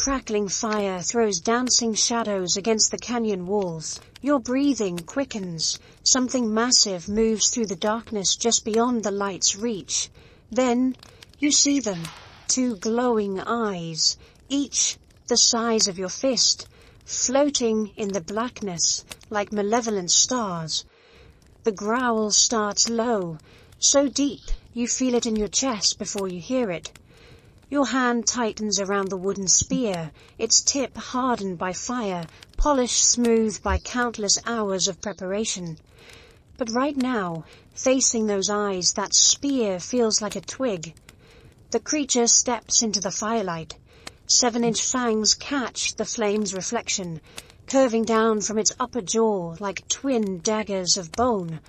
crackling fire throws dancing shadows against the canyon walls. Your breathing quickens. Something massive moves through the darkness just beyond the light's reach. Then you see them. 2 glowing eyes, each the size of your fist, floating in the blackness like malevolent stars. The growl starts low, so deep you feel it in your chest before you hear it. Your hand tightens around the wooden spear, its tip hardened by fire, polished smooth by countless hours of preparation. But right now, facing those eyes, that spear feels like a twig. The creature steps into the firelight. 7-inch fangs catch the flame's reflection, curving down from its upper jaw like twin daggers of bone.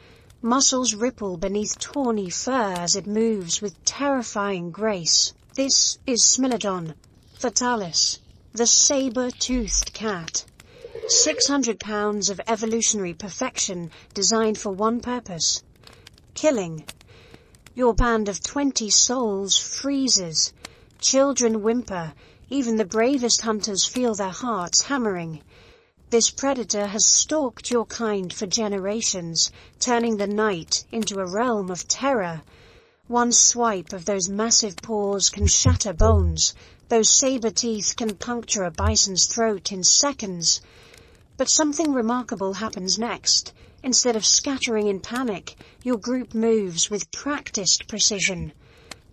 Muscles ripple beneath tawny fur as it moves with terrifying grace. This is Smilodon fatalis, the saber-toothed cat. 600 pounds of evolutionary perfection designed for one purpose: killing. Your band of 20 souls freezes. Children whimper. Even the bravest hunters feel their hearts hammering. This predator has stalked your kind for generations, turning the night into a realm of terror. One swipe of those massive paws can shatter bones. Those saber teeth can puncture a bison's throat in seconds. But something remarkable happens next. Instead of scattering in panic, your group moves with practiced precision.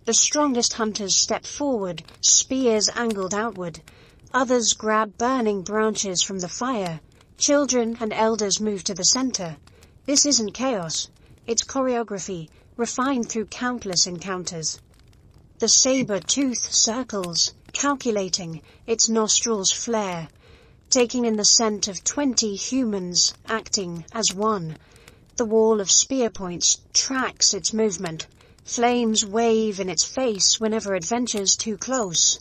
The strongest hunters step forward, spears angled outward. Others grab burning branches from the fire. Children and elders move to the center. This isn't chaos. It's choreography, refined through countless encounters. The saber-tooth circles, calculating, its nostrils flare, taking in the scent of 20 humans acting as one. The wall of spear points tracks its movement. Flames wave in its face whenever it ventures too close.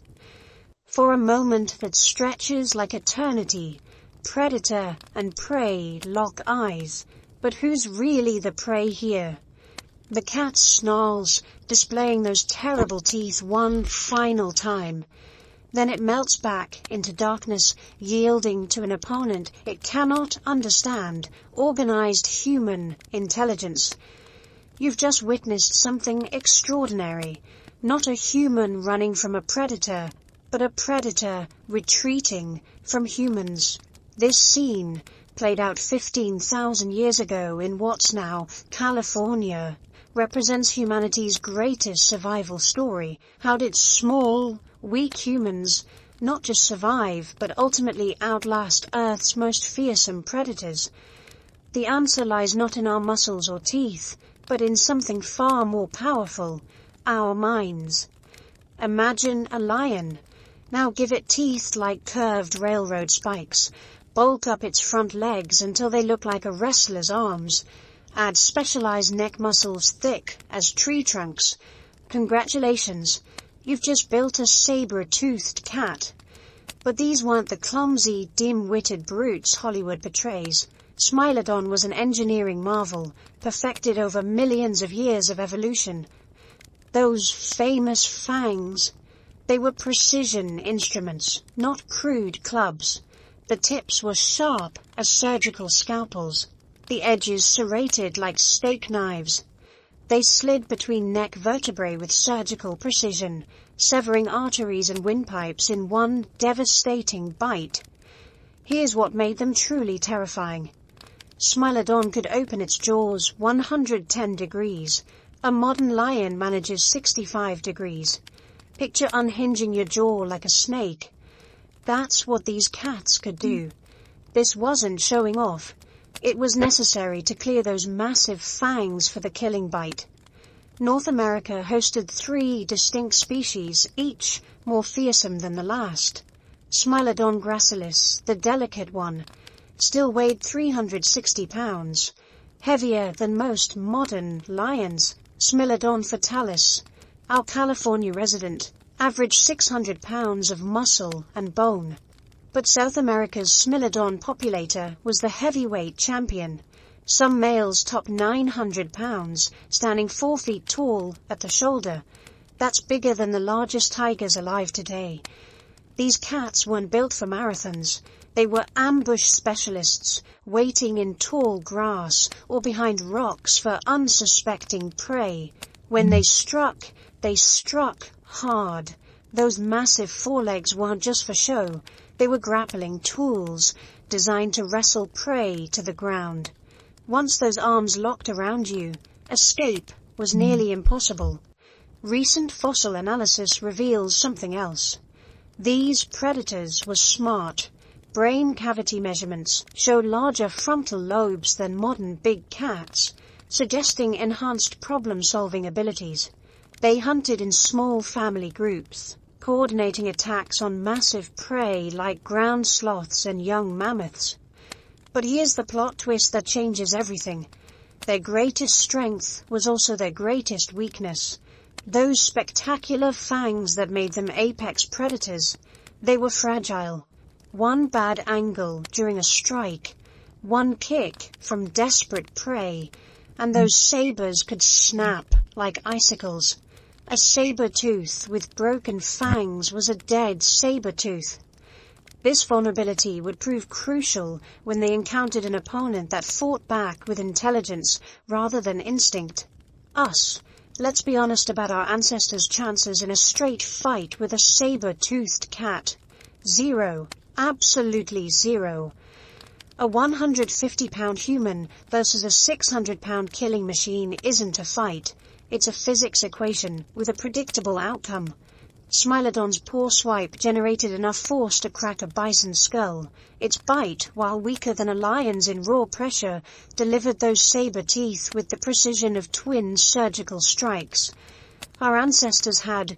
For a moment that stretches like eternity, predator and prey lock eyes. But who's really the prey here? The cat snarls, displaying those terrible teeth one final time. Then it melts back into darkness, yielding to an opponent it cannot understand: organized human intelligence. You've just witnessed something extraordinary. Not a human running from a predator, but a predator retreating from humans. This scene played out 15,000 years ago in what's now California, represents humanity's greatest survival story. How did small, weak humans not just survive, but ultimately outlast Earth's most fearsome predators? The answer lies not in our muscles or teeth, but in something far more powerful: our minds. Imagine a lion. Now give it teeth like curved railroad spikes. Bulk up its front legs until they look like a wrestler's arms. Add specialized neck muscles thick as tree trunks. Congratulations, you've just built a saber-toothed cat. But these weren't the clumsy, dim-witted brutes Hollywood portrays. Smilodon was an engineering marvel, perfected over millions of years of evolution. Those famous fangs, they were precision instruments, not crude clubs. The tips were sharp as surgical scalpels, the edges serrated like steak knives. They slid between neck vertebrae with surgical precision, severing arteries and windpipes in one devastating bite. Here's what made them truly terrifying. Smilodon could open its jaws 110 degrees. A modern lion manages 65 degrees. Picture unhinging your jaw like a snake. That's what these cats could do. This wasn't showing off. It was necessary to clear those massive fangs for the killing bite. North America hosted 3 distinct species, each more fearsome than the last. Smilodon gracilis, the delicate one, still weighed 360 pounds, heavier than most modern lions. Smilodon fatalis, our California resident, averaged 600 pounds of muscle and bone. But South America's Smilodon populator was the heavyweight champion. Some males topped 900 pounds, standing 4 feet tall at the shoulder. That's bigger than the largest tigers alive today. These cats weren't built for marathons. They were ambush specialists, waiting in tall grass or behind rocks for unsuspecting prey. When they struck hard. Those massive forelegs weren't just for show. They were grappling tools, designed to wrestle prey to the ground. Once those arms locked around you, escape was nearly impossible. Recent fossil analysis reveals something else. These predators were smart. Brain cavity measurements show larger frontal lobes than modern big cats, suggesting enhanced problem-solving abilities. They hunted in small family groups, coordinating attacks on massive prey like ground sloths and young mammoths. But here's the plot twist that changes everything. Their greatest strength was also their greatest weakness. Those spectacular fangs that made them apex predators, they were fragile. One bad angle during a strike, one kick from desperate prey, and those sabers could snap like icicles. A saber-tooth with broken fangs was a dead saber-tooth. This vulnerability would prove crucial when they encountered an opponent that fought back with intelligence rather than instinct. Us. Let's be honest about our ancestors' chances in a straight fight with a saber-toothed cat. 0. Absolutely 0. A 150-pound human versus a 600-pound killing machine isn't a fight. It's a physics equation with a predictable outcome. Smilodon's paw swipe generated enough force to crack a bison's skull. Its bite, while weaker than a lion's in raw pressure, delivered those saber teeth with the precision of twin surgical strikes. Our ancestors had,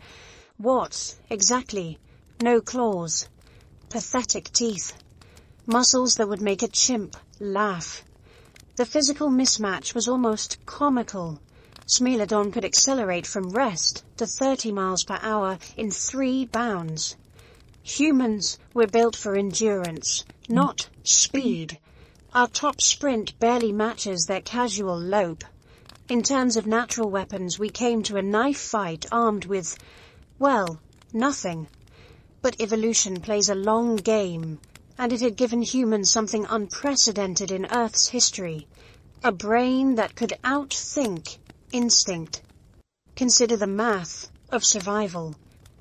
what, exactly? No claws. Pathetic teeth. Muscles that would make a chimp laugh. The physical mismatch was almost comical. Smilodon could accelerate from rest to 30 miles per hour in 3 bounds. Humans were built for endurance, not speed. Our top sprint barely matches their casual lope. In terms of natural weapons, we came to a knife fight armed with, well, nothing. But evolution plays a long game, and it had given humans something unprecedented in Earth's history. A brain that could outthink instinct. Consider the math of survival.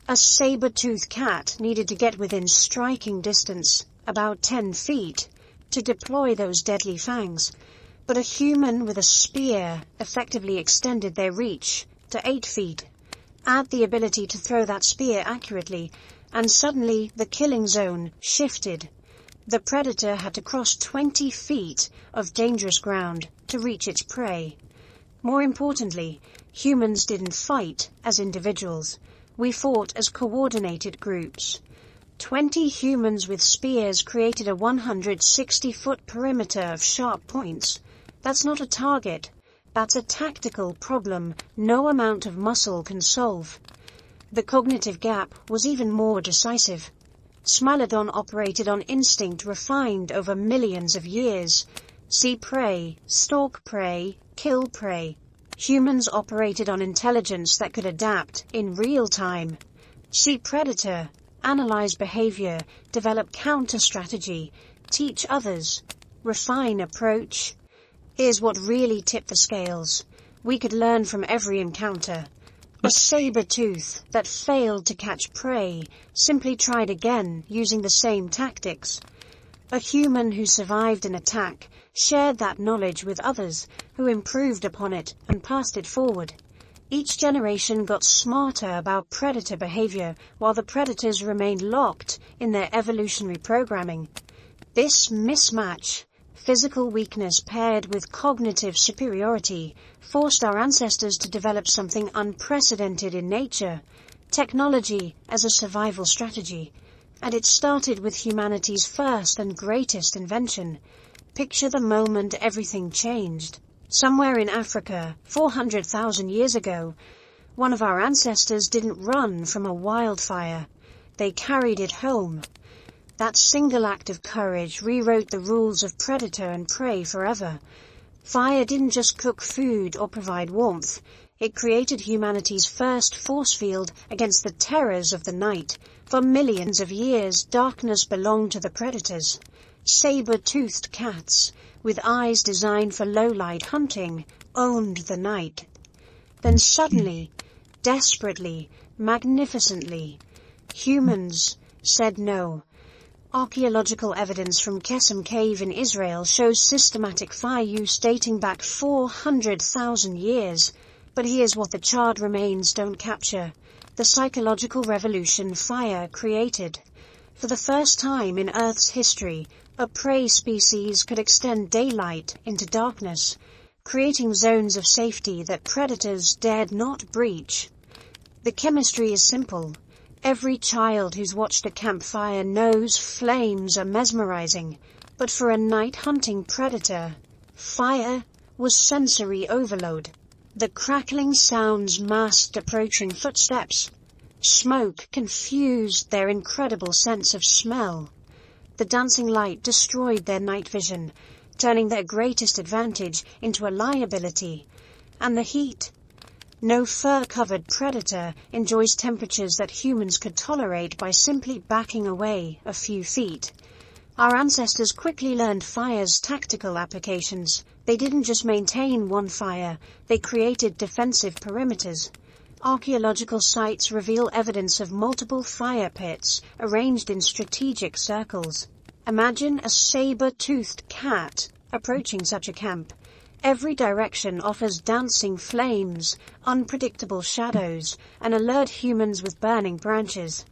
A saber-toothed cat needed to get within striking distance, about 10 feet, to deploy those deadly fangs. But a human with a spear effectively extended their reach to 8 feet. Add the ability to throw that spear accurately, and suddenly the killing zone shifted. The predator had to cross 20 feet of dangerous ground to reach its prey. More importantly, humans didn't fight as individuals. We fought as coordinated groups. 20 humans with spears created a 160-foot perimeter of sharp points. That's not a target. That's a tactical problem no amount of muscle can solve. The cognitive gap was even more decisive. Smilodon operated on instinct refined over millions of years. See prey, stalk prey, kill prey. Humans operated on intelligence that could adapt in real time. See predator, analyze behavior, develop counter-strategy, teach others, refine approach. Here's what really tipped the scales. We could learn from every encounter. A saber-tooth that failed to catch prey simply tried again using the same tactics. A human who survived an attack shared that knowledge with others who improved upon it and passed it forward. Each generation got smarter about predator behavior while the predators remained locked in their evolutionary programming. This mismatch, physical weakness paired with cognitive superiority, forced our ancestors to develop something unprecedented in nature, technology as a survival strategy. And it started with humanity's first and greatest invention. Picture the moment everything changed. Somewhere in Africa, 400,000 years ago, one of our ancestors didn't run from a wildfire. They carried it home. That single act of courage rewrote the rules of predator and prey forever. Fire didn't just cook food or provide warmth. It created humanity's first force field against the terrors of the night, For millions of years, darkness belonged to the predators. Saber-toothed cats, with eyes designed for low-light hunting, owned the night. Then suddenly, desperately, magnificently, humans said no. Archaeological evidence from Kesem Cave in Israel shows systematic fire use dating back 400,000 years. But here's what the charred remains don't capture: the psychological revolution fire created. For the first time in Earth's history, a prey species could extend daylight into darkness, creating zones of safety that predators dared not breach. The chemistry is simple. Every child who's watched a campfire knows flames are mesmerizing, but for a night-hunting predator, fire was sensory overload. The crackling sounds masked approaching footsteps. Smoke confused their incredible sense of smell. The dancing light destroyed their night vision, turning their greatest advantage into a liability. And the heat. No fur-covered predator enjoys temperatures that humans could tolerate by simply backing away a few feet. Our ancestors quickly learned fire's tactical applications. They didn't just maintain one fire, they created defensive perimeters. Archaeological sites reveal evidence of multiple fire pits arranged in strategic circles. Imagine a saber-toothed cat approaching such a camp. Every direction offers dancing flames, unpredictable shadows, and alert humans with burning branches.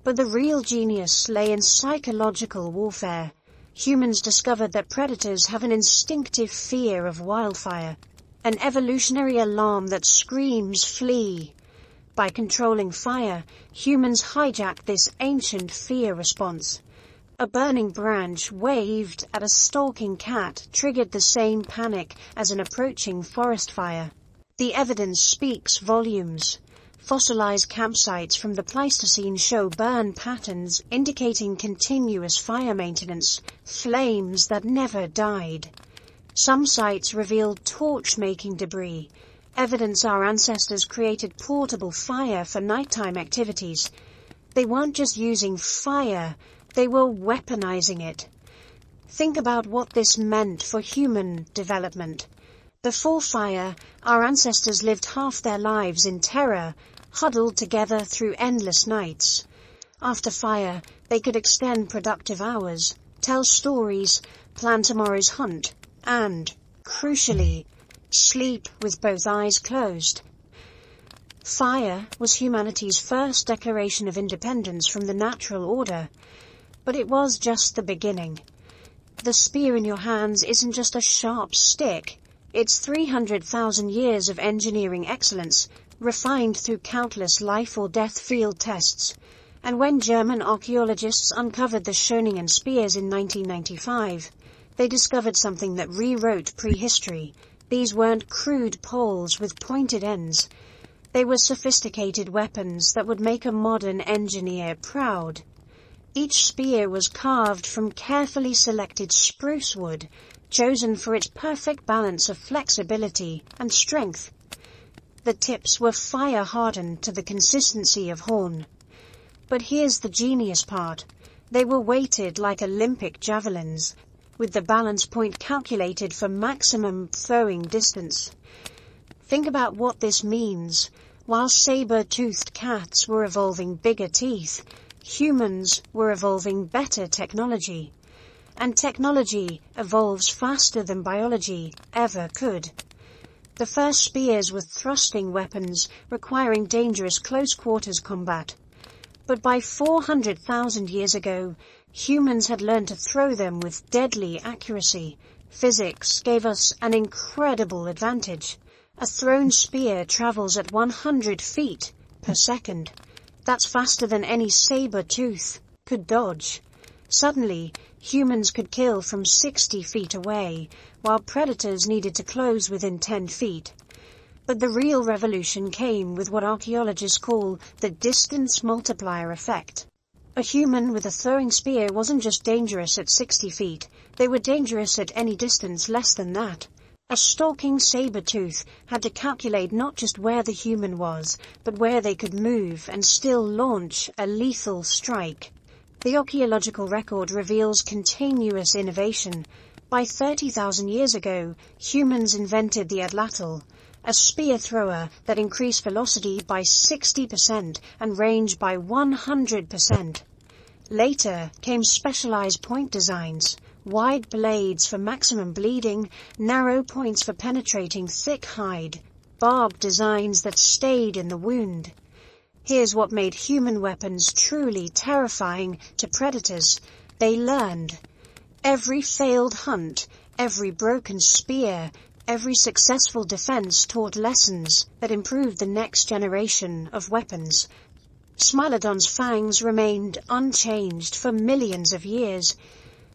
But the real genius lay in psychological warfare. Humans discovered that predators have an instinctive fear of wildfire, an evolutionary alarm that screams flee. By controlling fire, humans hijacked this ancient fear response. A burning branch waved at a stalking cat triggered the same panic as an approaching forest fire. The evidence speaks volumes. Fossilized campsites from the Pleistocene show burn patterns indicating continuous fire maintenance, flames that never died. Some sites reveal torch-making debris, evidence our ancestors created portable fire for nighttime activities. They weren't just using fire, they were weaponizing it. Think about what this meant for human development. Before fire, our ancestors lived half their lives in terror, huddled together through endless nights. After fire, they could extend productive hours, tell stories, plan tomorrow's hunt, and, crucially, sleep with both eyes closed. Fire was humanity's first declaration of independence from the natural order, but it was just the beginning. The spear in your hands isn't just a sharp stick, it's 300,000 years of engineering excellence, refined through countless life or death field tests. And when German archaeologists uncovered the Schöningen spears in 1995, they discovered something that rewrote prehistory. These weren't crude poles with pointed ends. They were sophisticated weapons that would make a modern engineer proud. Each spear was carved from carefully selected spruce wood, chosen for its perfect balance of flexibility and strength. The tips were fire-hardened to the consistency of horn. But here's the genius part. They were weighted like Olympic javelins, with the balance point calculated for maximum throwing distance. Think about what this means. While saber-toothed cats were evolving bigger teeth, humans were evolving better technology. And technology evolves faster than biology ever could. The first spears were thrusting weapons requiring dangerous close-quarters combat. But by 400,000 years ago, humans had learned to throw them with deadly accuracy. Physics gave us an incredible advantage. A thrown spear travels at 100 feet per second. That's faster than any saber-tooth could dodge. Suddenly, humans could kill from 60 feet away, while predators needed to close within 10 feet. But the real revolution came with what archaeologists call the distance multiplier effect. A human with a throwing spear wasn't just dangerous at 60 feet, they were dangerous at any distance less than that. A stalking saber-tooth had to calculate not just where the human was, but where they could move and still launch a lethal strike. The archaeological record reveals continuous innovation. By 30,000 years ago, humans invented the atlatl, a spear thrower that increased velocity by 60% and range by 100%. Later came specialized point designs, wide blades for maximum bleeding, narrow points for penetrating thick hide, barbed designs that stayed in the wound. Here's what made human weapons truly terrifying to predators. They learned. Every failed hunt, every broken spear, every successful defense taught lessons that improved the next generation of weapons. Smilodon's fangs remained unchanged for millions of years.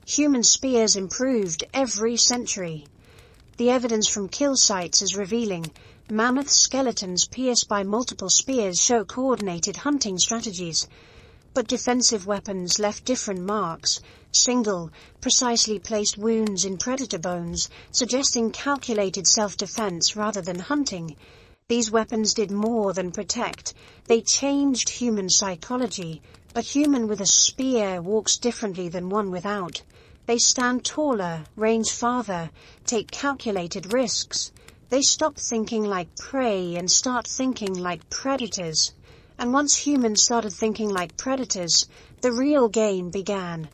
Human spears improved every century. The evidence from kill sites is revealing. Mammoth skeletons pierced by multiple spears show coordinated hunting strategies. But defensive weapons left different marks. Single, precisely placed wounds in predator bones, suggesting calculated self-defense rather than hunting. These weapons did more than protect. They changed human psychology. A human with a spear walks differently than one without. They stand taller, range farther, take calculated risks. They stop thinking like prey and start thinking like predators. And once humans started thinking like predators, the real game began.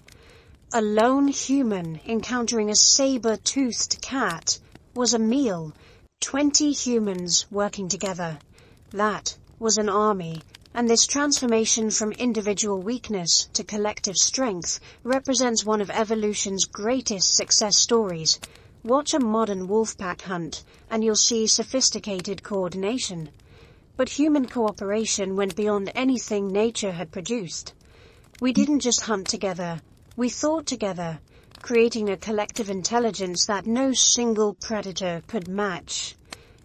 A lone human encountering a saber-toothed cat was a meal. 20 humans working together. That was an army, and this transformation from individual weakness to collective strength represents one of evolution's greatest success stories. Watch a modern wolfpack hunt, and you'll see sophisticated coordination. But human cooperation went beyond anything nature had produced. We didn't just hunt together, we thought together, creating a collective intelligence that no single predator could match.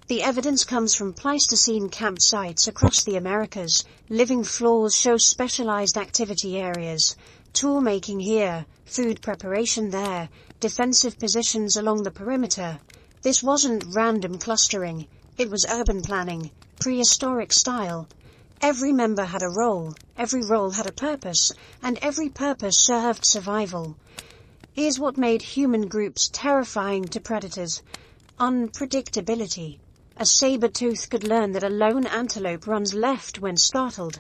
The evidence comes from Pleistocene campsites across the Americas. Living floors show specialized activity areas. Tool making here, food preparation there, defensive positions along the perimeter. This wasn't random clustering, it was urban planning, prehistoric style. Every member had a role, every role had a purpose, and every purpose served survival. Here's what made human groups terrifying to predators. Unpredictability. A saber-tooth could learn that a lone antelope runs left when startled.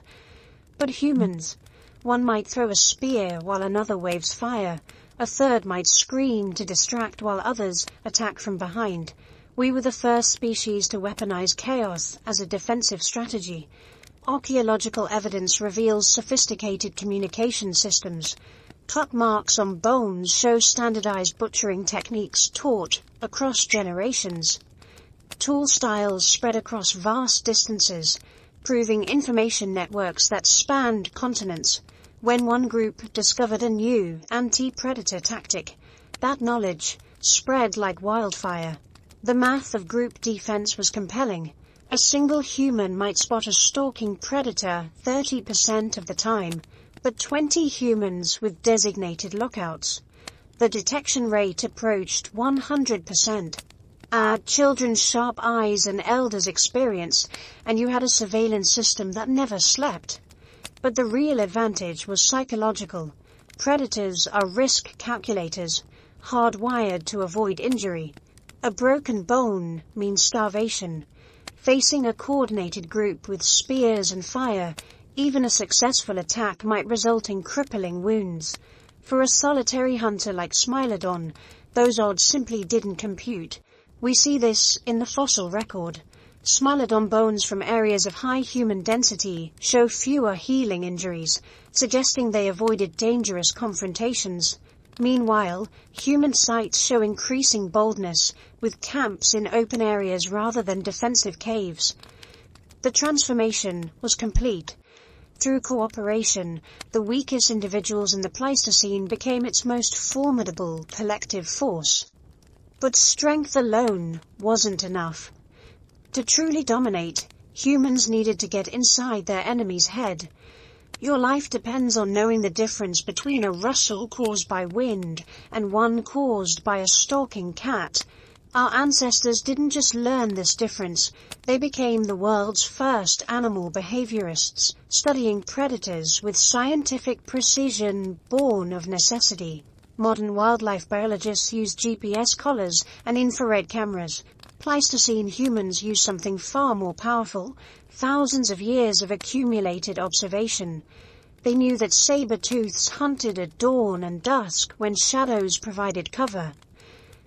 But humans, one might throw a spear while another waves fire. A third might scream to distract while others attack from behind. We were the first species to weaponize chaos as a defensive strategy. Archaeological evidence reveals sophisticated communication systems. Cut marks on bones show standardized butchering techniques taught across generations. Tool styles spread across vast distances, proving information networks that spanned continents. When one group discovered a new anti-predator tactic, that knowledge spread like wildfire. The math of group defense was compelling. A single human might spot a stalking predator 30% of the time, but 20 humans with designated lookouts. The detection rate approached 100%. Add children's sharp eyes and elders' experience, and you had a surveillance system that never slept. But the real advantage was psychological. Predators are risk calculators, hardwired to avoid injury. A broken bone means starvation. Facing a coordinated group with spears and fire, even a successful attack might result in crippling wounds. For a solitary hunter like Smilodon, those odds simply didn't compute. We see this in the fossil record. Smilodon bones from areas of high human density show fewer healing injuries, suggesting they avoided dangerous confrontations. Meanwhile, human sites show increasing boldness, with camps in open areas rather than defensive caves. The transformation was complete. Through cooperation, the weakest individuals in the Pleistocene became its most formidable collective force. But strength alone wasn't enough. To truly dominate, humans needed to get inside their enemy's head. Your life depends on knowing the difference between a rustle caused by wind and one caused by a stalking cat. Our ancestors didn't just learn this difference, they became the world's first animal behaviorists, studying predators with scientific precision born of necessity. Modern wildlife biologists use GPS collars and infrared cameras. Pleistocene humans use something far more powerful, thousands of years of accumulated observation. They knew that saber-tooths hunted at dawn and dusk when shadows provided cover.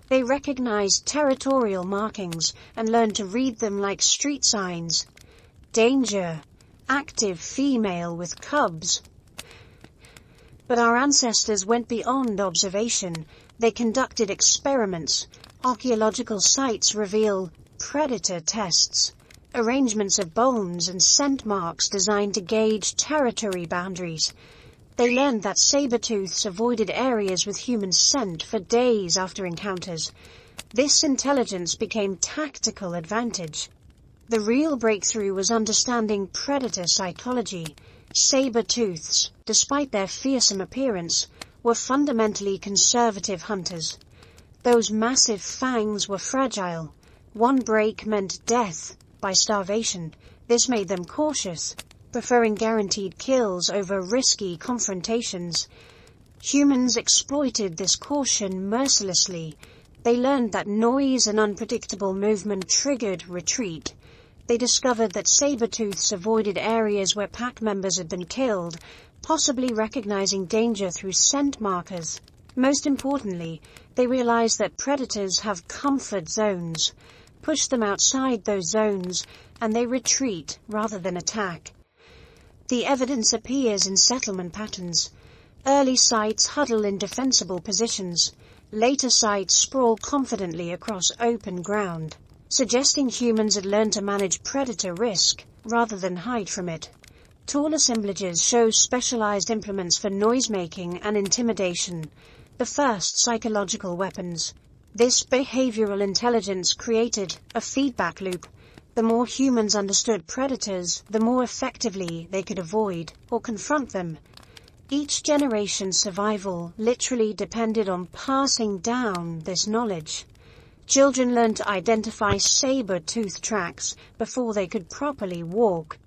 They recognized territorial markings and learned to read them like street signs. Danger. Active female with cubs. But our ancestors went beyond observation. They conducted experiments. Archaeological sites reveal predator tests, arrangements of bones and scent marks designed to gauge territory boundaries. They learned that saber-tooths avoided areas with human scent for days after encounters. This intelligence became tactical advantage. The real breakthrough was understanding predator psychology. Saber-tooths, despite their fearsome appearance, were fundamentally conservative hunters. Those massive fangs were fragile. One break meant death by starvation. This made them cautious, preferring guaranteed kills over risky confrontations. Humans exploited this caution mercilessly. They learned that noise and unpredictable movement triggered retreat. They discovered that saber-tooths avoided areas where pack members had been killed, possibly recognizing danger through scent markers. Most importantly, they realized that predators have comfort zones. Push them outside those zones, and they retreat rather than attack. The evidence appears in settlement patterns. Early sites huddle in defensible positions. Later sites sprawl confidently across open ground, suggesting humans had learned to manage predator risk rather than hide from it. Tool assemblages show specialized implements for noise-making and intimidation, the first psychological weapons. This behavioral intelligence created a feedback loop. The more humans understood predators, the more effectively they could avoid or confront them. Each generation's survival literally depended on passing down this knowledge. Children learned to identify saber-tooth tracks before they could properly walk.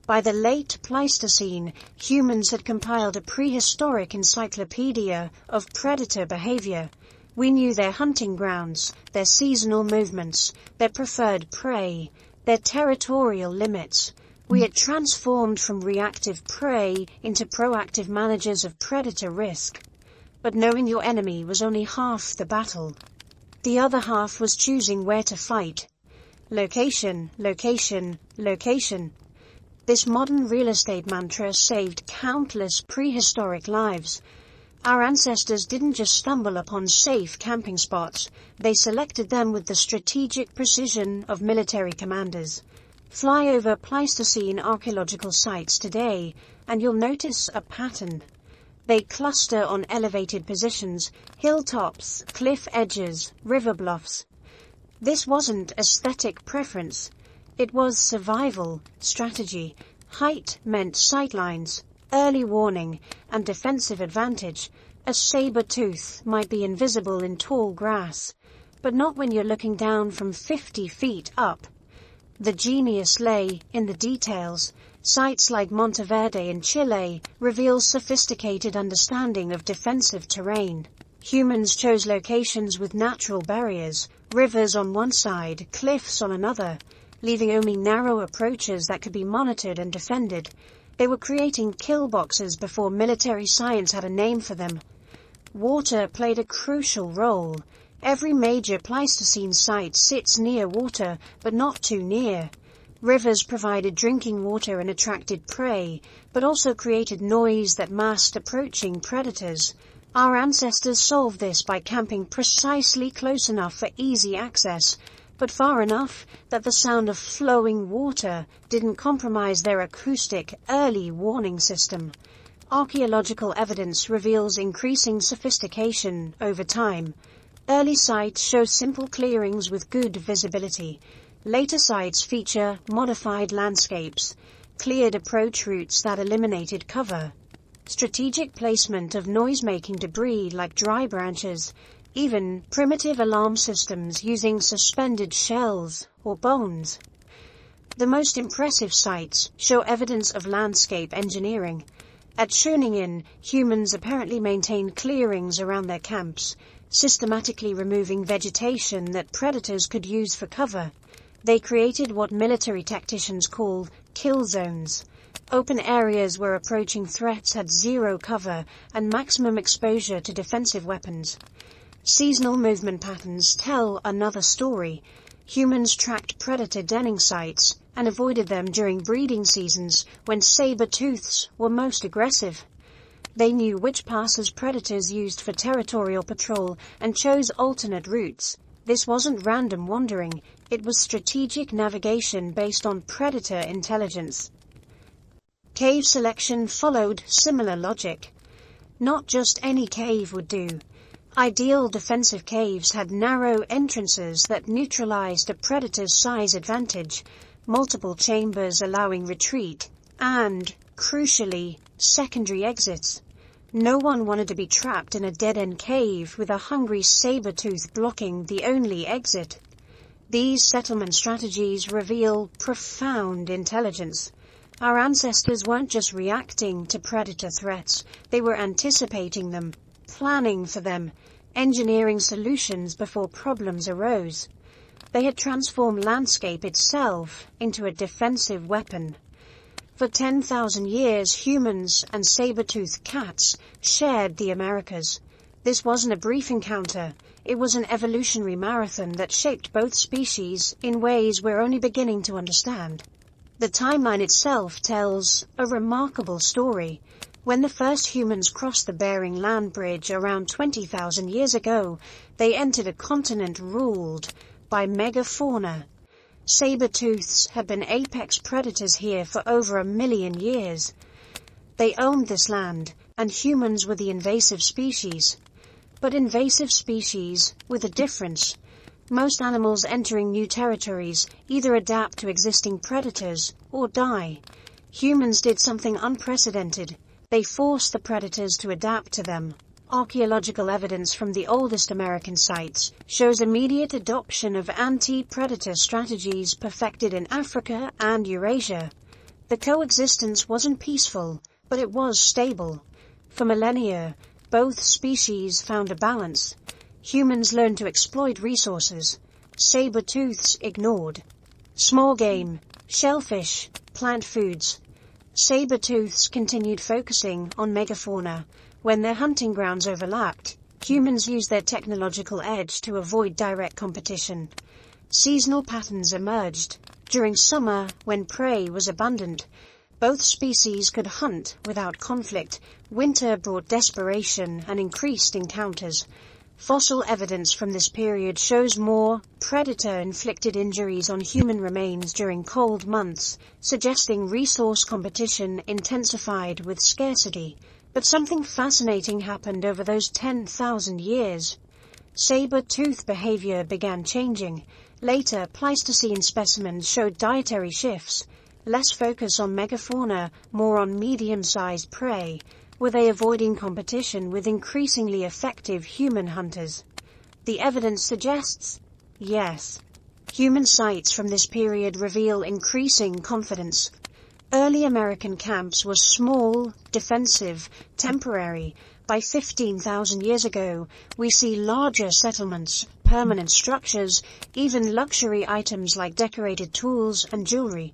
By the late Pleistocene, humans had compiled a prehistoric encyclopedia of predator behavior. We knew their hunting grounds, their seasonal movements, their preferred prey, their territorial limits. We had transformed from reactive prey into proactive managers of predator risk. But knowing your enemy was only half the battle. The other half was choosing where to fight. Location, location, location. This modern real estate mantra saved countless prehistoric lives. Our ancestors didn't just stumble upon safe camping spots, they selected them with the strategic precision of military commanders. Fly over Pleistocene archaeological sites today, and you'll notice a pattern. They cluster on elevated positions, hilltops, cliff edges, river bluffs. This wasn't aesthetic preference, it was survival strategy. Height meant sightlines, early warning, and defensive advantage. A saber-tooth might be invisible in tall grass, but not when you're looking down from 50 feet up. The genius lay in the details. Sites like Monteverde in Chile reveal sophisticated understanding of defensive terrain. Humans chose locations with natural barriers, rivers on one side, cliffs on another, leaving only narrow approaches that could be monitored and defended. They were creating kill boxes before military science had a name for them. Water played a crucial role. Every major Pleistocene site sits near water, but not too near. Rivers provided drinking water and attracted prey, but also created noise that masked approaching predators. Our ancestors solved this by camping precisely close enough for easy access, but far enough that the sound of flowing water didn't compromise their acoustic early warning system. Archaeological evidence reveals increasing sophistication over time. Early sites show simple clearings with good visibility. Later sites feature modified landscapes, cleared approach routes that eliminated cover. Strategic placement of noise-making debris like dry branches, even primitive alarm systems using suspended shells or bones. The most impressive sites show evidence of landscape engineering. At Schöningen, humans apparently maintained clearings around their camps, systematically removing vegetation that predators could use for cover. They created what military tacticians call kill zones, open areas where approaching threats had zero cover and maximum exposure to defensive weapons. Seasonal movement patterns tell another story. Humans tracked predator denning sites and avoided them during breeding seasons when saber-tooths were most aggressive. They knew which passes predators used for territorial patrol and chose alternate routes. This wasn't random wandering, it was strategic navigation based on predator intelligence. Cave selection followed similar logic. Not just any cave would do. Ideal defensive caves had narrow entrances that neutralized a predator's size advantage, multiple chambers allowing retreat, and, crucially, secondary exits. No one wanted to be trapped in a dead-end cave with a hungry saber-tooth blocking the only exit. These settlement strategies reveal profound intelligence. Our ancestors weren't just reacting to predator threats, they were anticipating them, planning for them, engineering solutions before problems arose. They had transformed landscape itself into a defensive weapon. For 10,000 years, humans and saber-toothed cats shared the Americas. This wasn't a brief encounter, it was an evolutionary marathon that shaped both species in ways we're only beginning to understand. The timeline itself tells a remarkable story. When the first humans crossed the Bering Land Bridge around 20,000 years ago, they entered a continent ruled by megafauna. Saber-tooths had been apex predators here for over 1 million years. They owned this land, and humans were the invasive species. But invasive species with a difference. Most animals entering new territories either adapt to existing predators or die. Humans did something unprecedented. They forced the predators to adapt to them. Archaeological evidence from the oldest American sites shows immediate adoption of anti-predator strategies perfected in Africa and Eurasia. The coexistence wasn't peaceful, but it was stable. For millennia, both species found a balance. Humans learned to exploit resources. Saber-tooths ignored. Small game, shellfish, plant foods. Saber-tooths continued focusing on megafauna. When their hunting grounds overlapped, humans used their technological edge to avoid direct competition. Seasonal patterns emerged. During summer, when prey was abundant, both species could hunt without conflict. Winter brought desperation and increased encounters. Fossil evidence from this period shows more predator-inflicted injuries on human remains during cold months, suggesting resource competition intensified with scarcity. But something fascinating happened over those 10,000 years. Saber-tooth behavior began changing. Later, Pleistocene specimens showed dietary shifts, less focus on megafauna, more on medium-sized prey. Were they avoiding competition with increasingly effective human hunters? The evidence suggests yes. Human sites from this period reveal increasing confidence. Early American camps were small, defensive, temporary. By 15,000 years ago, we see larger settlements, permanent structures, even luxury items like decorated tools and jewelry.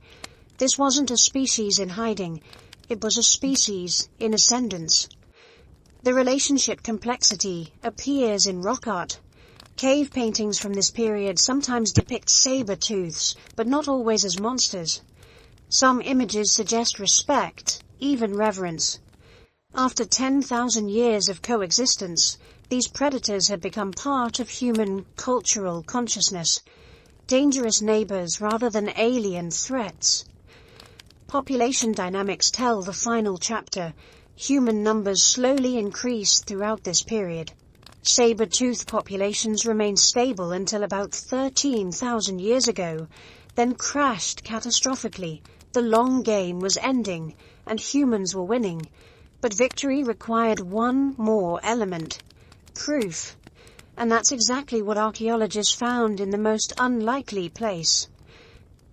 This wasn't a species in hiding. It was a species in ascendance. The relationship complexity appears in rock art. Cave paintings from this period sometimes depict saber-tooths, but not always as monsters. Some images suggest respect, even reverence. After 10,000 years of coexistence, these predators had become part of human cultural consciousness, dangerous neighbors rather than alien threats. Population dynamics tell the final chapter. Human numbers slowly increased throughout this period. Saber-tooth populations remained stable until about 13,000 years ago, then crashed catastrophically. The long game was ending, and humans were winning. But victory required one more element: proof. And that's exactly what archaeologists found in the most unlikely place.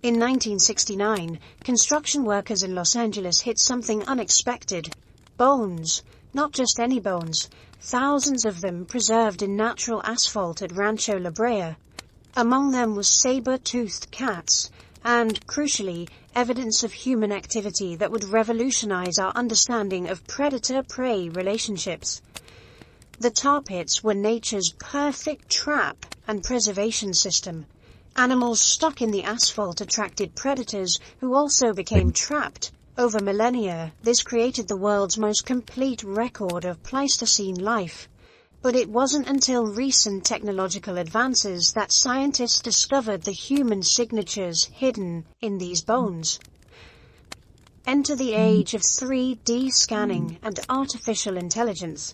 In 1969, construction workers in Los Angeles hit something unexpected. Bones. Not just any bones. Thousands of them preserved in natural asphalt at Rancho La Brea. Among them was saber-toothed cats, and, crucially, evidence of human activity that would revolutionize our understanding of predator-prey relationships. The tar pits were nature's perfect trap and preservation system. Animals stuck in the asphalt attracted predators who also became trapped. Over millennia, this created the world's most complete record of Pleistocene life. But it wasn't until recent technological advances that scientists discovered the human signatures hidden in these bones. Enter the age of 3D scanning and artificial intelligence.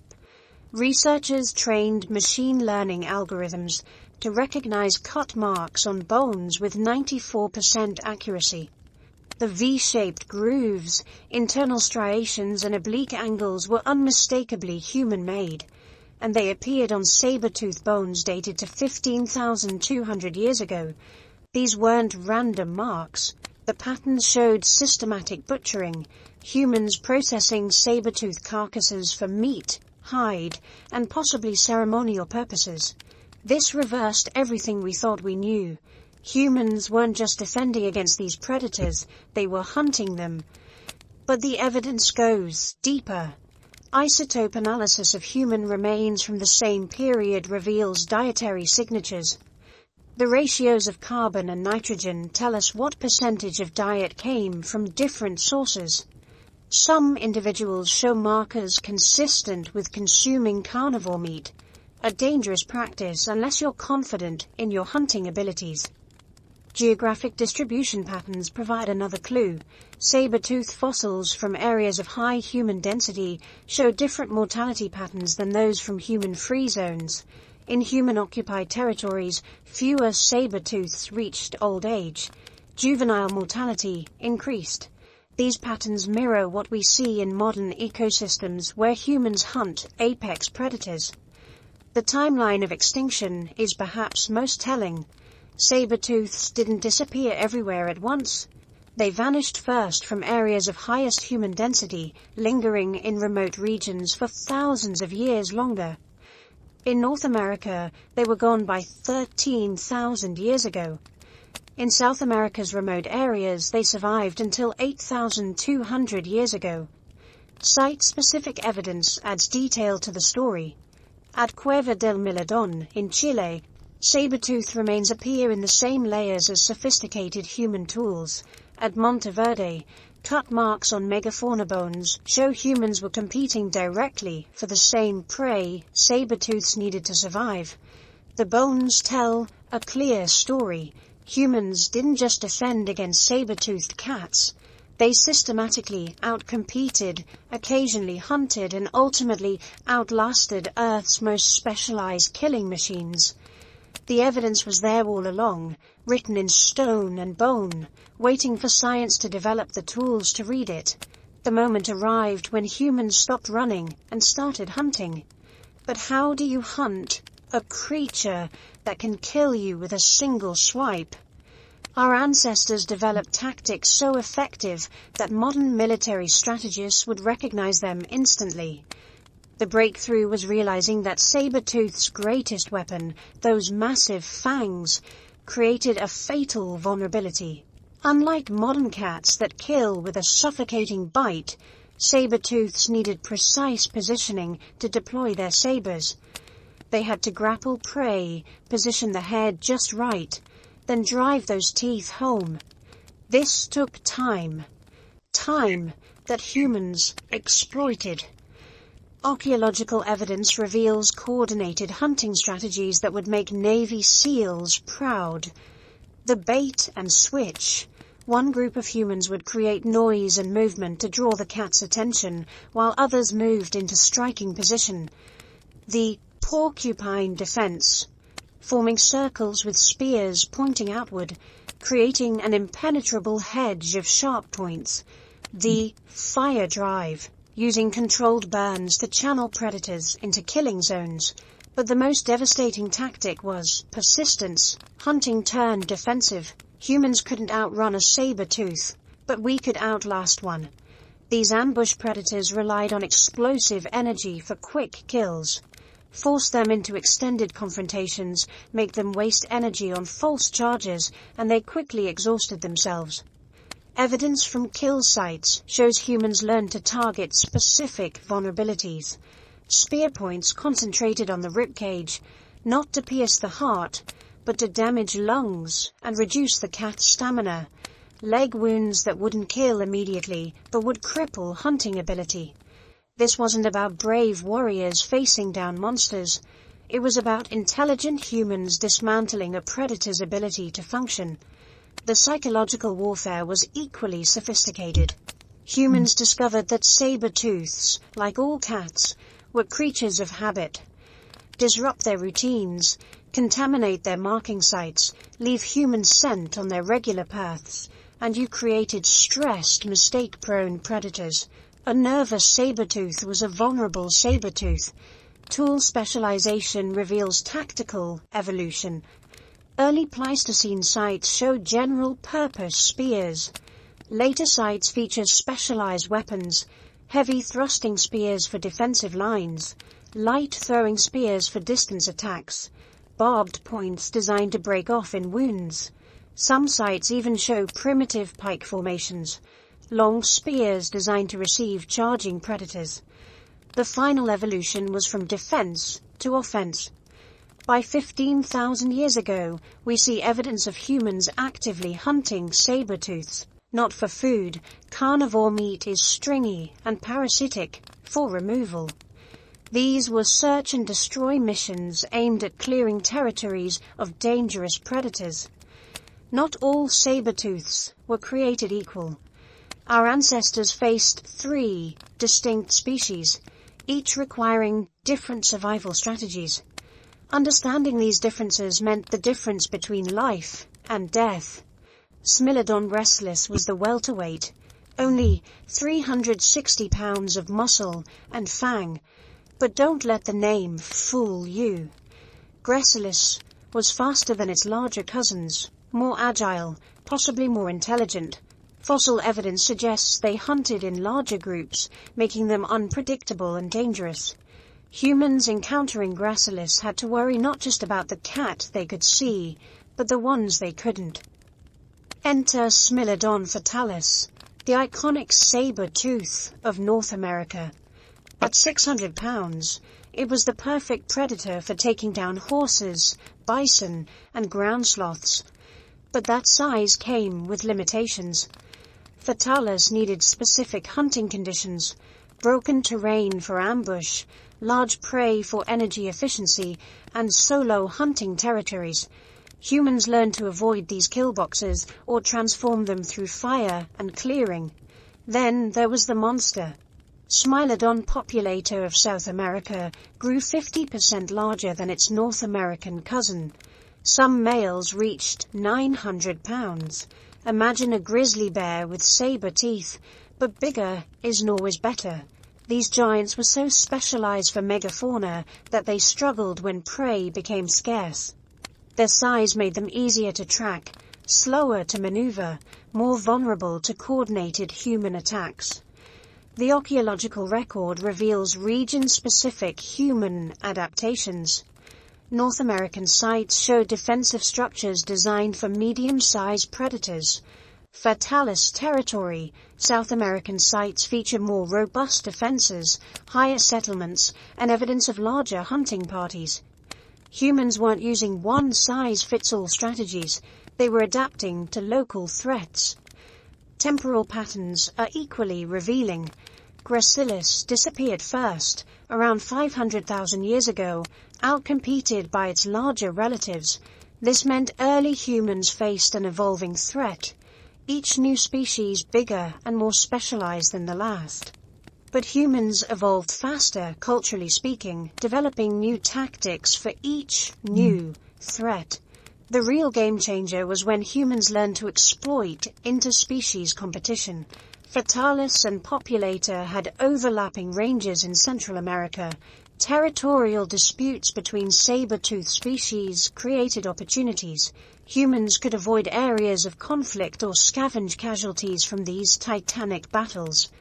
Researchers trained machine learning algorithms to recognize cut marks on bones with 94% accuracy. The V-shaped grooves, internal striations, and oblique angles were unmistakably human-made, and they appeared on saber-tooth bones dated to 15,200 years ago. These weren't random marks. The patterns showed systematic butchering, humans processing saber-tooth carcasses for meat, hide, and possibly ceremonial purposes. This reversed everything we thought we knew. Humans weren't just defending against these predators, they were hunting them. But the evidence goes deeper. Isotope analysis of human remains from the same period reveals dietary signatures. The ratios of carbon and nitrogen tell us what percentage of diet came from different sources. Some individuals show markers consistent with consuming carnivore meat, a dangerous practice unless you're confident in your hunting abilities. Geographic distribution patterns provide another clue. Saber-tooth fossils from areas of high human density show different mortality patterns than those from human-free zones. In human-occupied territories, fewer saber-tooths reached old age. Juvenile mortality increased. These patterns mirror what we see in modern ecosystems where humans hunt apex predators. The timeline of extinction is perhaps most telling. Saber-tooths didn't disappear everywhere at once. They vanished first from areas of highest human density, lingering in remote regions for thousands of years longer. In North America, they were gone by 13,000 years ago. In South America's remote areas, they survived until 8,200 years ago. Site-specific evidence adds detail to the story. At Cueva del Milodon, in Chile, saber-tooth remains appear in the same layers as sophisticated human tools. At Monteverde, cut marks on megafauna bones show humans were competing directly for the same prey saber-tooths needed to survive. The bones tell a clear story. Humans didn't just defend against saber-toothed cats. They systematically outcompeted, occasionally hunted, and ultimately outlasted Earth's most specialized killing machines. The evidence was there all along, written in stone and bone, waiting for science to develop the tools to read it. The moment arrived when humans stopped running and started hunting. But how do you hunt a creature that can kill you with a single swipe? Our ancestors developed tactics so effective that modern military strategists would recognize them instantly. The breakthrough was realizing that saber-tooth's greatest weapon, those massive fangs, created a fatal vulnerability. Unlike modern cats that kill with a suffocating bite, saber-tooths needed precise positioning to deploy their sabers. They had to grapple prey, position the head just right, then drive those teeth home. This took time. Time that humans exploited. Archaeological evidence reveals coordinated hunting strategies that would make Navy SEALs proud. The bait and switch. One group of humans would create noise and movement to draw the cat's attention, while others moved into striking position. The porcupine defense, forming circles with spears pointing outward, creating an impenetrable hedge of sharp points. The fire drive, using controlled burns to channel predators into killing zones. But the most devastating tactic was persistence. Hunting turned defensive. Humans couldn't outrun a saber-tooth, but we could outlast one. These ambush predators relied on explosive energy for quick kills. Force them into extended confrontations, make them waste energy on false charges, and they quickly exhausted themselves. Evidence from kill sites shows humans learned to target specific vulnerabilities. Spear points concentrated on the ribcage, not to pierce the heart, but to damage lungs and reduce the cat's stamina. Leg wounds that wouldn't kill immediately, but would cripple hunting ability. This wasn't about brave warriors facing down monsters. It was about intelligent humans dismantling a predator's ability to function. The psychological warfare was equally sophisticated. Humans discovered that saber-tooths, like all cats, were creatures of habit. Disrupt their routines, contaminate their marking sites, leave human scent on their regular paths, and you created stressed, mistake-prone predators. A nervous saber-tooth was a vulnerable saber-tooth. Tool specialization reveals tactical evolution. Early Pleistocene sites showed general-purpose spears. Later sites feature specialized weapons, heavy thrusting spears for defensive lines, light throwing spears for distance attacks, barbed points designed to break off in wounds. Some sites even show primitive pike formations, long spears designed to receive charging predators. The final evolution was from defense to offense. By 15,000 years ago, we see evidence of humans actively hunting saber-tooths. Not for food, carnivore meat is stringy and parasitic for removal. These were search and destroy missions aimed at clearing territories of dangerous predators. Not all saber-tooths were created equal. Our ancestors faced 3 distinct species, each requiring different survival strategies. Understanding these differences meant the difference between life and death. Smilodon gracilis was the welterweight, only 360 pounds of muscle and fang, but don't let the name fool you. Gracilis was faster than its larger cousins, more agile, possibly more intelligent. Fossil evidence suggests they hunted in larger groups, making them unpredictable and dangerous. Humans encountering gracilis had to worry not just about the cat they could see, but the ones they couldn't. Enter Smilodon fatalis, the iconic saber-tooth of North America. At 600 pounds, it was the perfect predator for taking down horses, bison, and ground sloths. But that size came with limitations. Fatalis needed specific hunting conditions, broken terrain for ambush, large prey for energy efficiency, and solo hunting territories. Humans learned to avoid these kill boxes or transform them through fire and clearing. Then there was the monster. Smilodon populator of South America grew 50% larger than its North American cousin. Some males reached 900 pounds. Imagine a grizzly bear with saber teeth, but bigger isn't always better. These giants were so specialized for megafauna that they struggled when prey became scarce. Their size made them easier to track, slower to maneuver, more vulnerable to coordinated human attacks. The archaeological record reveals region-specific human adaptations. North American sites show defensive structures designed for medium-sized predators. Fatalis territory, South American sites feature more robust defenses, higher settlements, and evidence of larger hunting parties. Humans weren't using one-size-fits-all strategies. They were adapting to local threats. Temporal patterns are equally revealing. Gracilis disappeared first, around 500,000 years ago, outcompeted by its larger relatives. This meant early humans faced an evolving threat, each new species bigger and more specialized than the last. But humans evolved faster, culturally speaking, developing new tactics for each new threat. The real game changer was when humans learned to exploit interspecies competition. Fatalis and populator had overlapping ranges in Central America, Territorial disputes between saber-toothed species created opportunities. Humans could avoid areas of conflict or scavenge casualties from these titanic battles.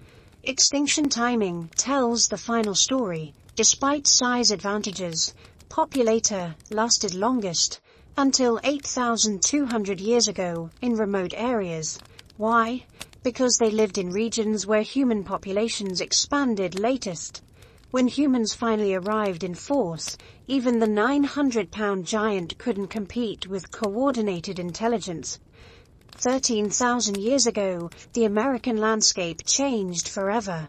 Extinction timing tells the final story. Despite size advantages, populator lasted longest, until 8,200 years ago, in remote areas. Why? Because they lived in regions where human populations expanded latest. When humans finally arrived in force, even the 900-pound giant couldn't compete with coordinated intelligence. 13,000 years ago, the American landscape changed forever.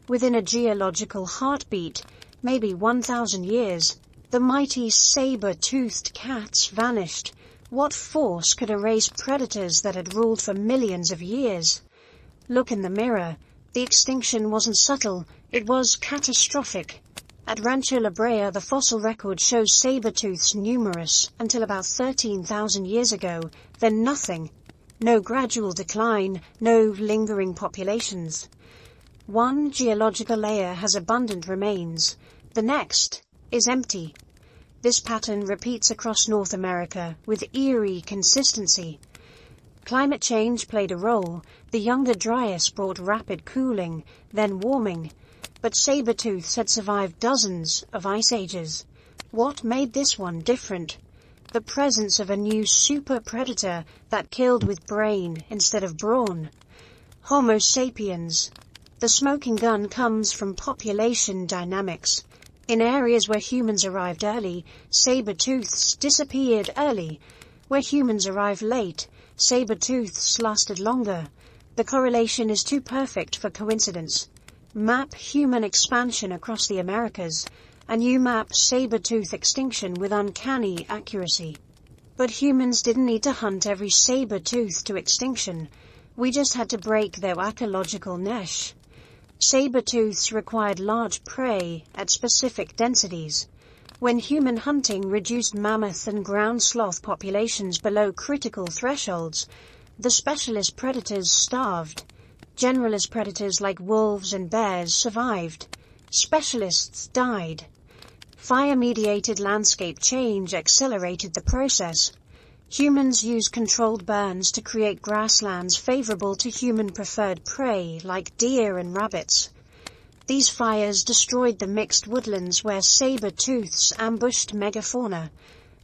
Within a geological heartbeat, maybe 1,000 years, the mighty saber-toothed cats vanished. What force could erase predators that had ruled for millions of years? Look in the mirror. The extinction wasn't subtle, it was catastrophic. At Rancho La Brea, the fossil record shows saber-tooths numerous until about 13,000 years ago, then nothing. No gradual decline, no lingering populations. One geological layer has abundant remains, the next is empty. This pattern repeats across North America with eerie consistency. Climate change played a role. The younger Dryas brought rapid cooling, then warming. But saber-tooths had survived dozens of ice ages. What made this one different? The presence of a new super predator that killed with brain instead of brawn. Homo sapiens. The smoking gun comes from population dynamics. In areas where humans arrived early, saber-tooths disappeared early. Where humans arrived late, saber-tooths lasted longer. The correlation is too perfect for coincidence. Map human expansion across the Americas, and you map saber-tooth extinction with uncanny accuracy. But humans didn't need to hunt every saber-tooth to extinction. We just had to break their ecological niche. Saber-tooths required large prey at specific densities. When human hunting reduced mammoth and ground sloth populations below critical thresholds, the specialist predators starved. Generalist predators like wolves and bears survived. Specialists died. Fire-mediated landscape change accelerated the process. Humans used controlled burns to create grasslands favorable to human-preferred prey like deer and rabbits. These fires destroyed the mixed woodlands where saber-tooths ambushed megafauna.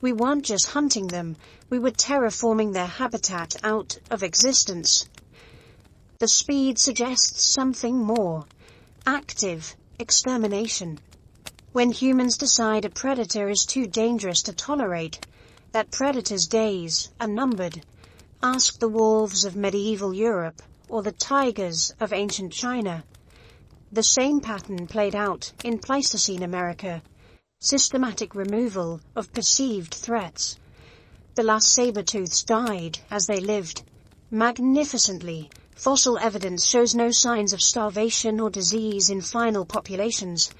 We weren't just hunting them, we were terraforming their habitat out of existence. The speed suggests something more. Active extermination. When humans decide a predator is too dangerous to tolerate, that predator's days are numbered. Ask the wolves of medieval Europe or the tigers of ancient China. The same pattern played out in Pleistocene America. Systematic removal of perceived threats. The last saber-tooths died as they lived. Magnificently, fossil evidence shows no signs of starvation or disease in final populations.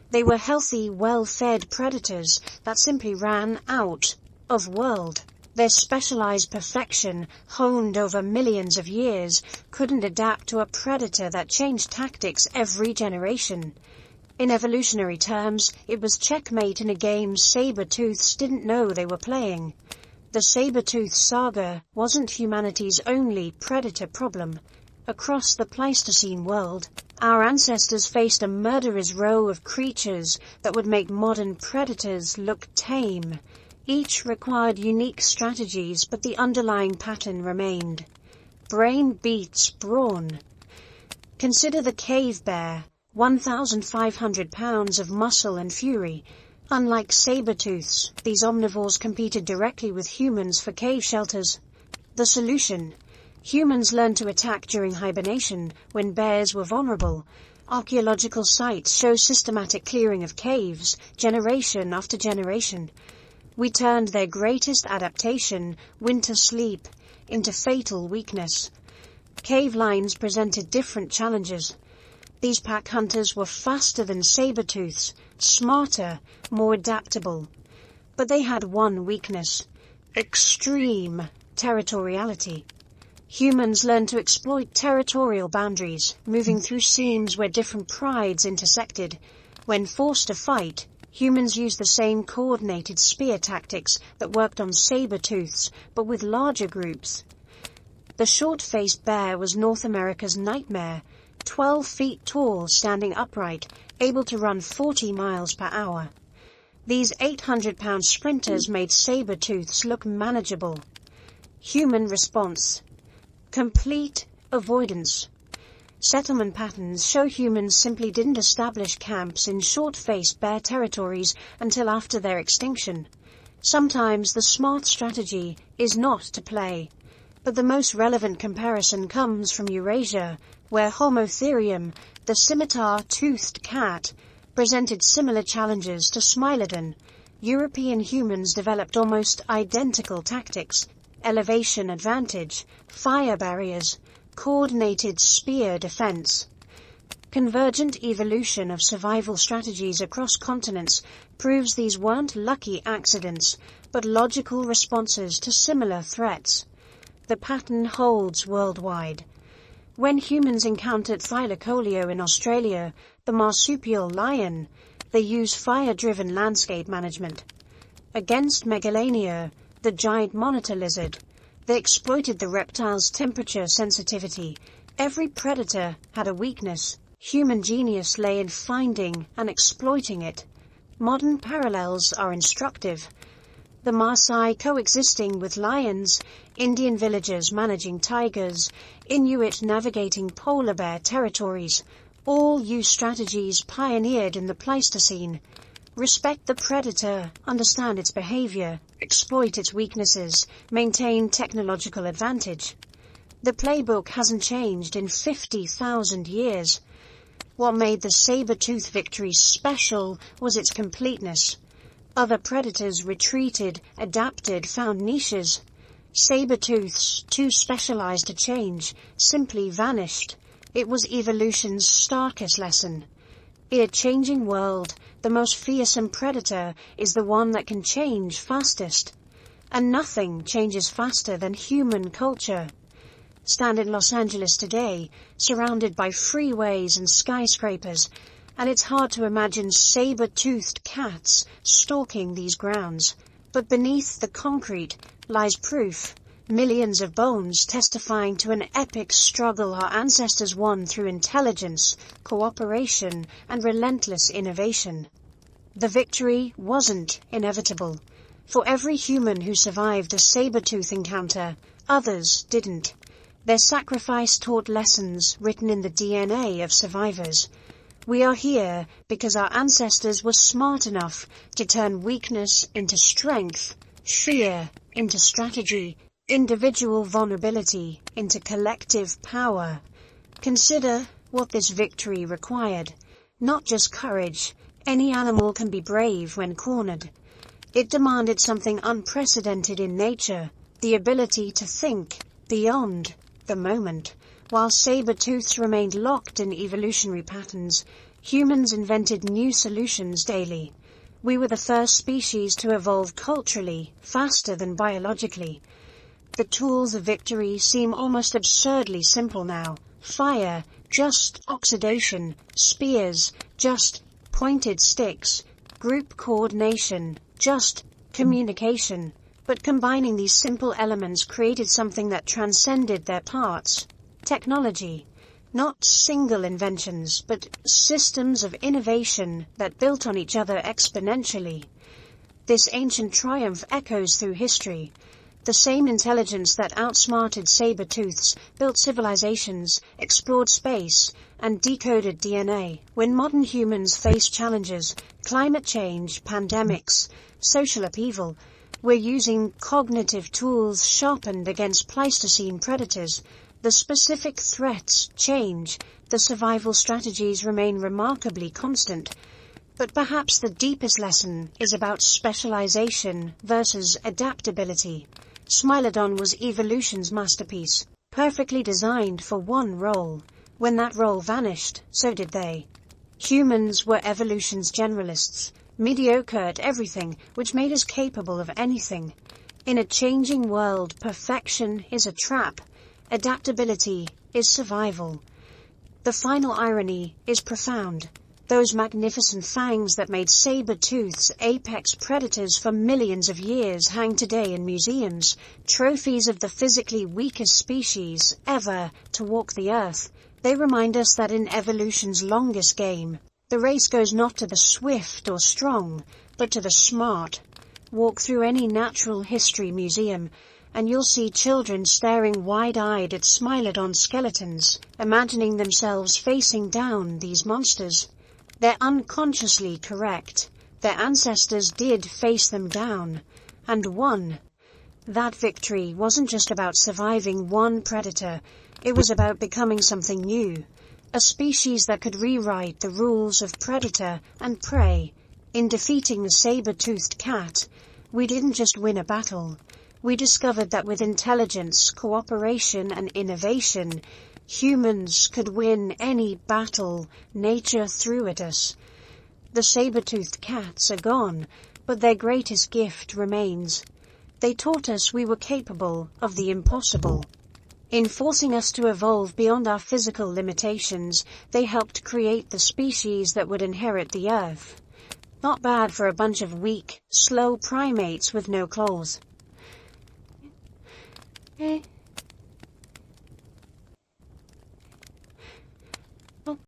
They were healthy, well-fed predators that simply ran out of world. Their specialized perfection, honed over millions of years, couldn't adapt to a predator that changed tactics every generation. In evolutionary terms, it was checkmate in a game saber-tooths didn't know they were playing. The saber-tooth saga wasn't humanity's only predator problem. Across the Pleistocene world, our ancestors faced a murderer's row of creatures that would make modern predators look tame. Each required unique strategies, but the underlying pattern remained. Brain beats brawn. Consider the cave bear, 1,500 pounds of muscle and fury. Unlike saber-tooths, these omnivores competed directly with humans for cave shelters. The solution? Humans learned to attack during hibernation, when bears were vulnerable. Archaeological sites show systematic clearing of caves, generation after generation. We turned their greatest adaptation, winter sleep, into fatal weakness. Cave lines presented different challenges. These pack hunters were faster than saber-tooths, smarter, more adaptable. But they had one weakness: extreme territoriality. Humans learned to exploit territorial boundaries, moving through seams where different prides intersected. When forced to fight, humans use the same coordinated spear tactics that worked on saber-tooths, but with larger groups. The short-faced bear was North America's nightmare, 12 feet tall, standing upright, able to run 40 miles per hour. These 800-pound sprinters made saber-tooths look manageable. Human response: complete avoidance. Settlement patterns show humans simply didn't establish camps in short-faced bear territories until after their extinction. Sometimes the smart strategy is not to play, but the most relevant comparison comes from Eurasia, where Homo therium, the scimitar-toothed cat, presented similar challenges to Smilodon. European humans developed almost identical tactics: elevation advantage, fire barriers, coordinated spear defense. Convergent evolution of survival strategies across continents proves these weren't lucky accidents, but logical responses to similar threats. The pattern holds worldwide. When humans encountered Thylacoleo in Australia, the marsupial lion, they used fire-driven landscape management. Against Megalania, the giant monitor lizard, they exploited the reptile's temperature sensitivity. Every predator had a weakness. Human genius lay in finding and exploiting it. Modern parallels are instructive. The Maasai coexisting with lions, Indian villagers managing tigers, Inuit navigating polar bear territories, all use strategies pioneered in the Pleistocene. Respect the predator, understand its behavior, exploit its weaknesses, maintain technological advantage. The playbook hasn't changed in 50,000 years. What made the saber-tooth victory special was its completeness. Other predators retreated, adapted, found niches. Saber-tooths, too specialized to change, simply vanished. It was evolution's starkest lesson. In a changing world, the most fearsome predator is the one that can change fastest. And nothing changes faster than human culture. Stand in Los Angeles today, surrounded by freeways and skyscrapers, and it's hard to imagine saber-toothed cats stalking these grounds. But beneath the concrete lies proof, millions of bones testifying to an epic struggle our ancestors won through intelligence, cooperation, and relentless innovation. The victory wasn't inevitable. For every human who survived a saber-tooth encounter, others didn't. Their sacrifice taught lessons written in the DNA of survivors. We are here because our ancestors were smart enough to turn weakness into strength, fear into strategy, individual vulnerability into collective power. Consider what this victory required. Not just courage. Any animal can be brave when cornered. It demanded something unprecedented in nature, the ability to think beyond the moment. While saber-tooths remained locked in evolutionary patterns, humans invented new solutions daily. We were the first species to evolve culturally, faster than biologically. The tools of victory seem almost absurdly simple now. Fire, just oxidation. Spears, just pointed sticks. Group coordination, just communication. But combining these simple elements created something that transcended their parts. Technology. Not single inventions, but systems of innovation that built on each other exponentially. This ancient triumph echoes through history. The same intelligence that outsmarted saber-tooths, built civilizations, explored space, and decoded DNA. When modern humans face challenges, climate change, pandemics, social upheaval, we're using cognitive tools sharpened against Pleistocene predators. The specific threats change, the survival strategies remain remarkably constant. But perhaps the deepest lesson is about specialization versus adaptability. Smilodon was evolution's masterpiece, perfectly designed for one role. When that role vanished, so did they. Humans were evolution's generalists, mediocre at everything, which made us capable of anything. In a changing world, perfection is a trap. Adaptability is survival. The final irony is profound. Those magnificent fangs that made saber-tooths apex predators for millions of years hang today in museums, trophies of the physically weakest species ever to walk the earth. They remind us that in evolution's longest game, the race goes not to the swift or strong, but to the smart. Walk through any natural history museum, and you'll see children staring wide-eyed at Smilodon skeletons, imagining themselves facing down these monsters. They're unconsciously correct. Their ancestors did face them down, and won. That victory wasn't just about surviving one predator, it was about becoming something new. A species that could rewrite the rules of predator and prey. In defeating the saber-toothed cat, we didn't just win a battle. We discovered that with intelligence, cooperation, and innovation, humans could win any battle nature threw at us. The saber-toothed cats are gone, but their greatest gift remains. They taught us we were capable of the impossible. In forcing us to evolve beyond our physical limitations, they helped create the species that would inherit the earth. Not bad for a bunch of weak, slow primates with no claws.